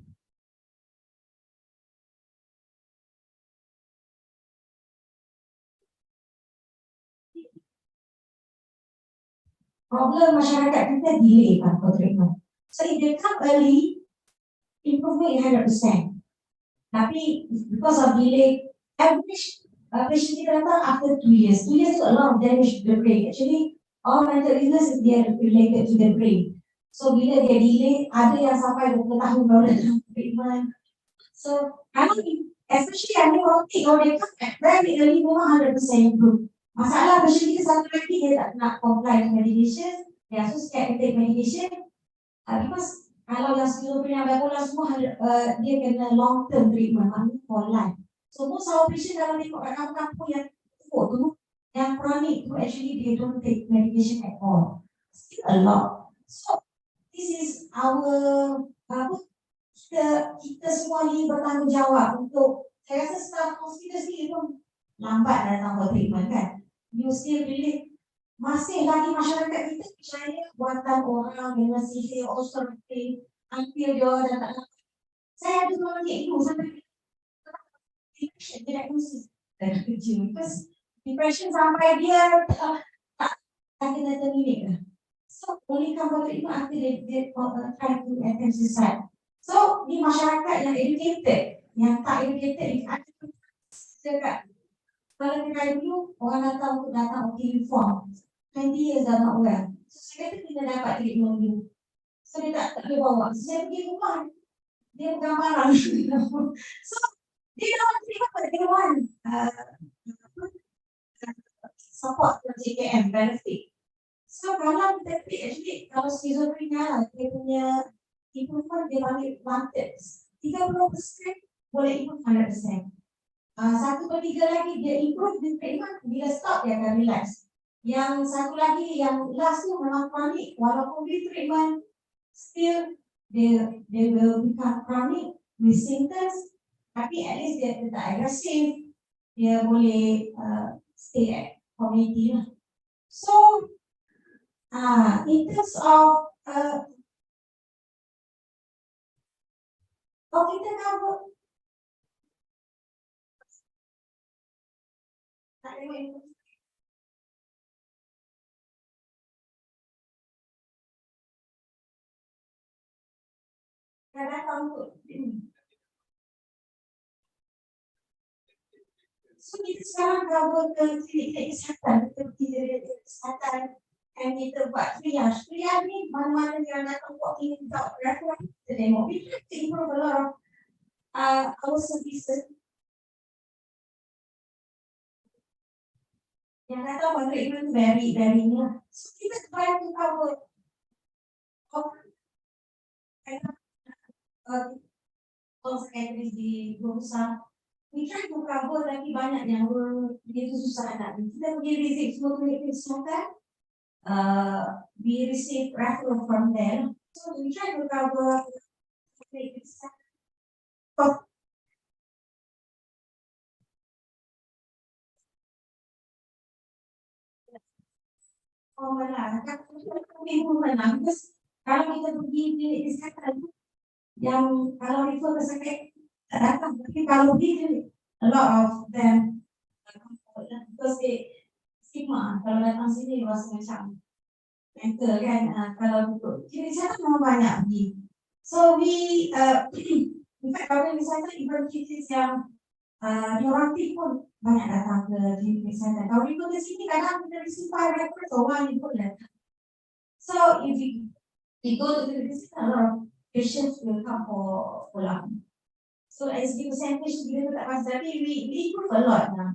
Problem masyarakat kita delay kan for treatment. So if they come early, improvement is 100%. Tapi because of delay, average patient kita datang after 2 years. 2 years to a lot of damage to the brain. Actually, all mental illness they are related to the brain. So bila dia delay, ada yang sampai 20 tahun baru datang treatment. So I mean, especially yang neurotic, kalau they come at very early, memang 100% improve. Masalah patient kita satu lagi dia tak nak comply with medication, they are so scared to take medication because Kalau yang skizofrenia bipolar semua dia kena long term treatment, maknanya for life. So most of our patient kalau tengok kat kampung yang tua tu, yang chronic tu actually they don't take medication at all. Still a lot. So this is our kita semua ni bertanggungjawab untuk, saya rasa staff hospital sendiri pun lambat datang buat treatment kan. You still believe masih lagi masyarakat kita percaya buatan orang dengan sihir austerity until dia dah tak nak. Saya ada seorang cikgu sampai depression diagnosis dari kecil. Because depression sampai dia tak kena terminate lah. So only come for treatment after they try to attempt suicide. So di masyarakat yang educated, yang tak educated, cakap kalau kita dulu orang datang okay reform 20 years dah not well. So saya kata kita dapat treatment dulu. So dia tak boleh bawa. So, saya pergi rumah, dia pegang barang. So dia dapat treatment pada day one. Support from JKM benefit. So kalau kita actually kalau schizophrenia lah, dia punya improvement dia balik 30% boleh improve 100%. 1/3 lagi dia improve di treatment, bila stop dia akan relax. Yang satu lagi yang last tu memang chronic, walaupun di treatment still they will become chronic with symptoms, tapi at least dia tak agresif, dia boleh stay at community lah. So in terms of kita cover so kita sekarang cover ke klinik kesihatan, kesihatan, dan kita buat triage. Triage ni mana-mana yang datang walk in without reference, kita tengok. We try to improve a lot of our services. Yang kata buat treatment very ni lah. So kita try to cover psychiatrist di Berusaha. We try to cover, tapi banyak yang dia tu susah nak. Kita pergi visit semua klinik kesihatan. We receive referral from them. So we try to cover klinik kesihatan. Kalau kita pergi klinik kesihatan yang kalau refer ke sakit tak datang, tapi kalau pergi a lot of them because they stigma, kalau datang sini rasa macam mental kan, kalau duduk klinik kesihatan memang banyak pergi. So we in fact kalau misalnya even cases yang neurotik pun banyak datang ke klinik kesihatan. Kalau refer ke sini kadang kita receive 5 referrals orang ni pun datang. So if we go to the hospital, a lot of patients will come for follow-up. So as the percentage kita tak pasti, tapi we improve a lot now.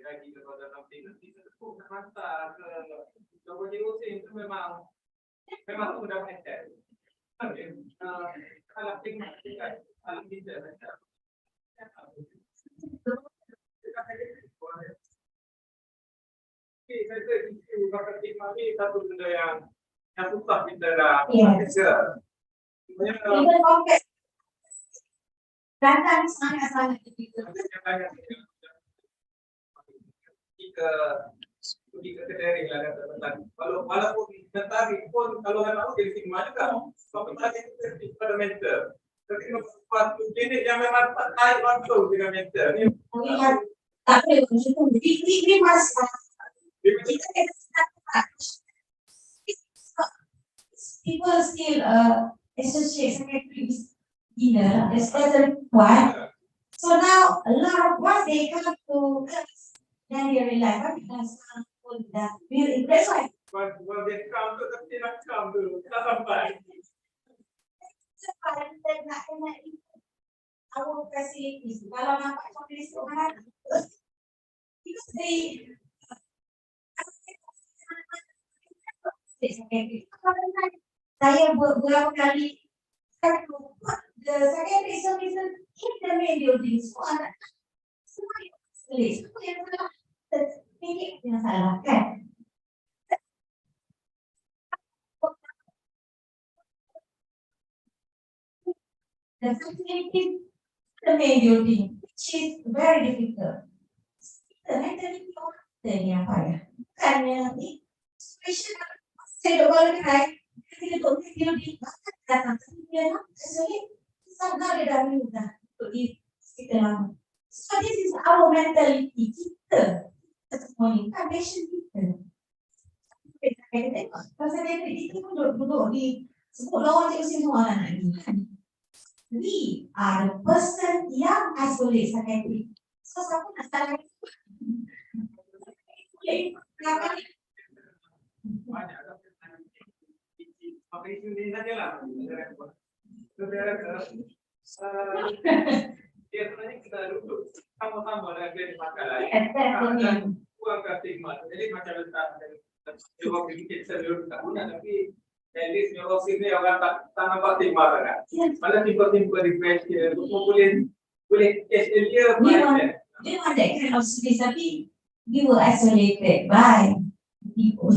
Lagi kepada nanti tentu masa ke double dosing itu memang sudah mengejar. Kalau tinggal kalau tidak ada. Saya itu bakal ini satu benda yang susah kita dah baca. Even complex data ni sangat gitu. Jika kedering lah kata petani. Walaupun tertarik pun kalau nak jadi stigma juga. Sebab petani itu pada mental. Tapi suatu jenis yang memang tak tarik langsung dengan mental. Tak boleh macam tu. Ini masalah. People still associate psychiatrists dinner as a one. So now a lot of once they come to us, then they realize what That's why. Well, dia come tu tapi dia nak come dulu. Tak sampai. Sebab kita nak kena ikut our facilities. Kalau nampak facilities orang because they saya beberapa kali saya buat the secondary services in the main building. So anak semua yang semua yang salah, ini yang salah kan? The facility the main building, which is very difficult. The mentality of the apa ya? Kan yang ini special. Saya doa lagi. Kita tu building datang dia nak sesuai sangat dia dah mudah untuk di kita lama. So this is our mentality kita semua ni kan passion kita. Kita tengok pasal dia pun duduk di sebut lawan cikgu semua anak ni. We are the person yang isolate secondary. So siapa nak salah? Banyak apa isu ni sajalah. Dia sebenarnya kita duduk sama-sama dengan dia makan lain. Buang ke stigma. Jadi macam letak cuba bikin serius tak guna tapi at least neurosis ni orang tak nampak stigma sangat. Malah tiba-tiba depression boleh catch earlier. We want that kind of space tapi we were isolated by people.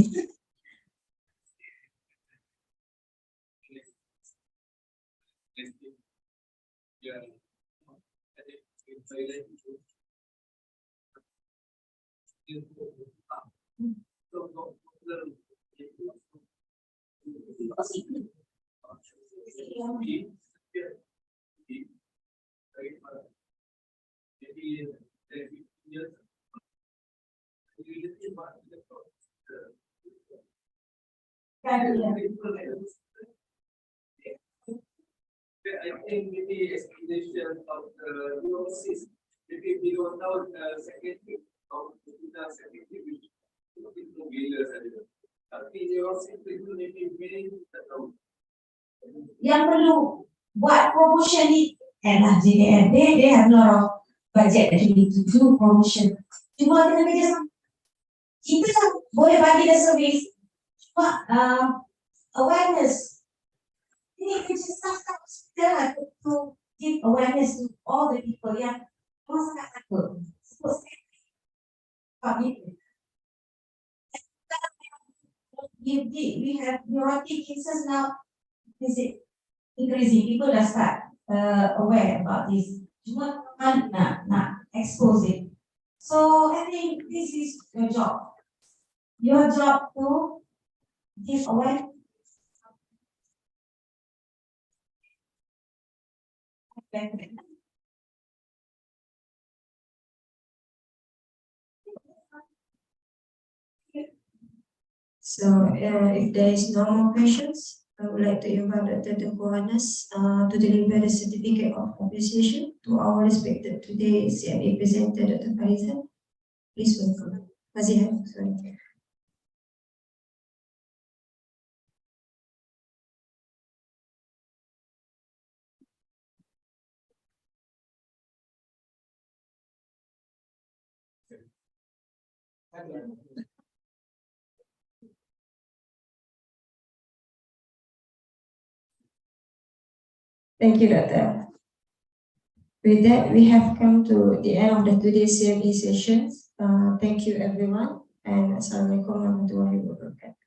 I think maybe explanation of the neurosis, maybe we don't know the secondary of the secondary which is no failure. Tapi neurosis itu maybe very yang perlu buat promotion ni and they have a lot of budget actually to do promotion. Cuma kena kerja sama. Kita boleh bagi the service cuma awareness. Ini kerja staff hospital to give awareness to all the people yang orang sangat takut. We have neurotic cases now. Is it increasing? People dah start aware about this. Cuma nak expose it. So I think this is your job. Your job to give awareness. So if there is no more questions, I would like to invite Dr. Kohanas to deliver the certificate of appreciation to our respected today CME presenter, Dr. Farizan. Please welcome. Fazia, sorry. Thank you, Doctor. With that, we have come to the end of the today's CME sessions. Thank you, everyone, and Assalamualaikum warahmatullahi wabarakatuh.